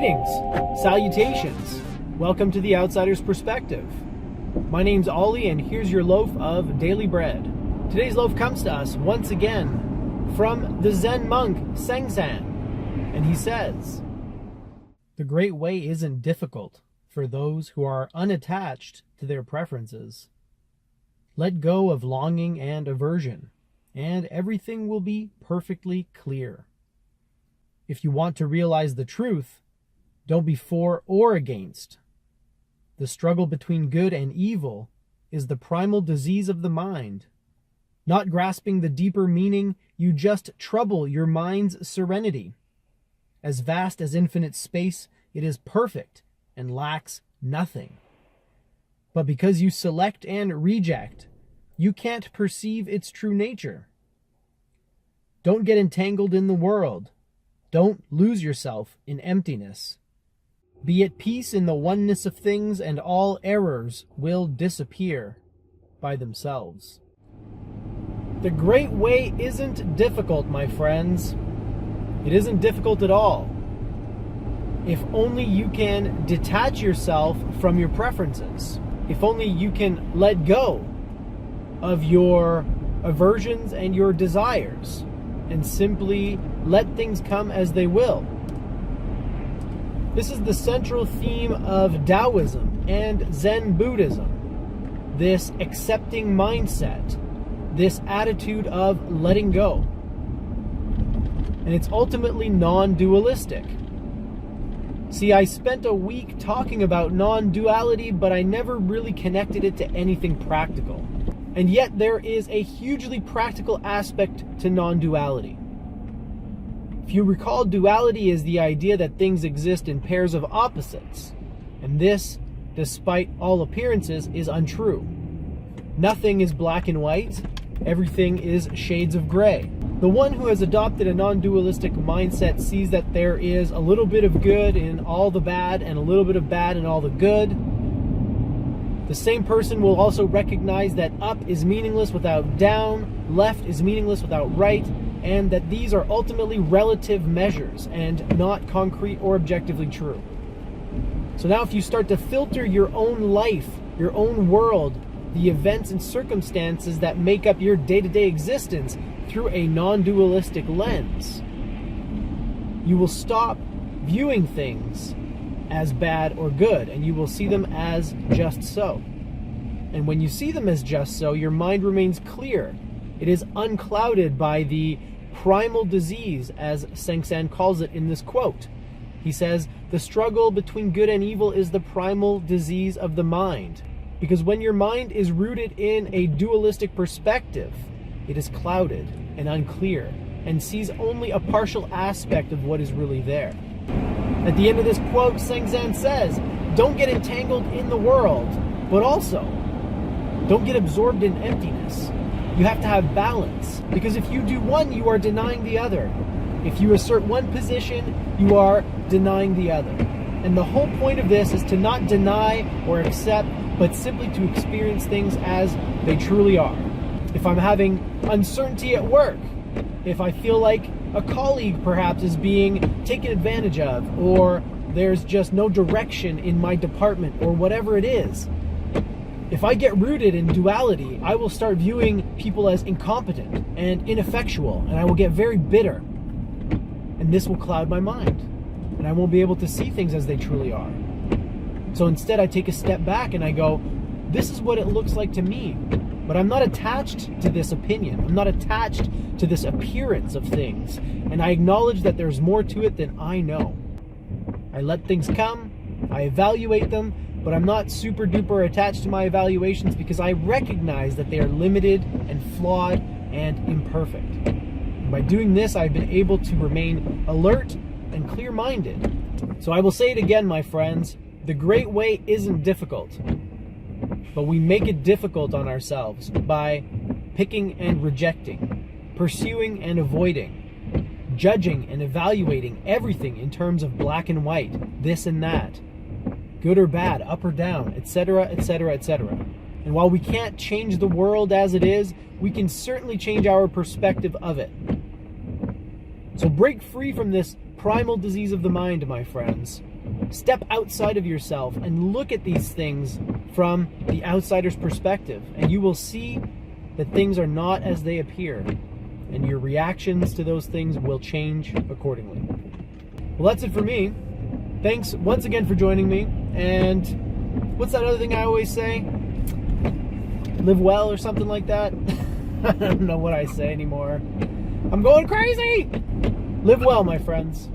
Greetings, salutations, welcome to the Outsider's Perspective. My name's Ollie and here's your loaf of daily bread. Today's loaf comes to us once again from the Zen monk Sen T'san, and he says, "The great way isn't difficult for those who are unattached to their preferences. Let go of longing and aversion, and everything will be perfectly clear. If you want to realize the truth, don't be for or against. The struggle between good and evil is the primal disease of the mind. Not grasping the deeper meaning, you just trouble your mind's serenity. As vast as infinite space, it is perfect and lacks nothing. But because you select and reject, you can't perceive its true nature. Don't get entangled in the world. Don't lose yourself in emptiness. Be at peace in the oneness of things, and all errors will disappear by themselves." The great way isn't difficult, my friends. It isn't difficult at all. If only you can detach yourself from your preferences. If only you can let go of your aversions and your desires and simply let things come as they will. This is the central theme of Taoism and Zen Buddhism. This accepting mindset, this attitude of letting go. And it's ultimately non-dualistic. See, I spent a week talking about non-duality, but I never really connected it to anything practical. And yet there is a hugely practical aspect to non-duality. If you recall, duality is the idea that things exist in pairs of opposites. And this, despite all appearances, is untrue. Nothing is black and white. Everything is shades of gray. The one who has adopted a non-dualistic mindset sees that there is a little bit of good in all the bad and a little bit of bad in all the good. The same person will also recognize that up is meaningless without down, left is meaningless without right, and that these are ultimately relative measures and not concrete or objectively true. So now if you start to filter your own life, your own world, the events and circumstances that make up your day-to-day existence through a non-dualistic lens, you will stop viewing things as bad or good, and you will see them as just so. And when you see them as just so, your mind remains clear. It is unclouded by the primal disease, as Sen T'san calls it in this quote. He says, "The struggle between good and evil is the primal disease of the mind." Because when your mind is rooted in a dualistic perspective, it is clouded and unclear and sees only a partial aspect of what is really there. At the end of this quote, Sen T'san says, don't get entangled in the world, but also don't get absorbed in emptiness. You have to have balance, because if you do one, you are denying the other. If you assert one position, you are denying the other. And the whole point of this is to not deny or accept, but simply to experience things as they truly are. If I'm having uncertainty at work, if I feel like a colleague perhaps is being taken advantage of, or there's just no direction in my department, or whatever it is, if I get rooted in duality, I will start viewing people as incompetent and ineffectual, and I will get very bitter. And this will cloud my mind, and I won't be able to see things as they truly are. So instead, I take a step back and I go, this is what it looks like to me. But I'm not attached to this opinion. I'm not attached to this appearance of things. And I acknowledge that there's more to it than I know. I let things come, I evaluate them, but I'm not super duper attached to my evaluations because I recognize that they are limited and flawed and imperfect. And by doing this, I've been able to remain alert and clear-minded. So I will say it again, my friends, the great way isn't difficult. But we make it difficult on ourselves by picking and rejecting, pursuing and avoiding, judging and evaluating everything in terms of black and white, this and that, good or bad, up or down, etc., etc., etc. And while we can't change the world as it is, we can certainly change our perspective of it. So break free from this primal disease of the mind, my friends. Step outside of yourself and look at these things from the outsider's perspective, and you will see that things are not as they appear, and your reactions to those things will change accordingly. Well, that's it for me. Thanks once again for joining me, and what's that other thing I always say? Live well or something like that? I don't know what I say anymore. I'm going crazy! Live well, my friends.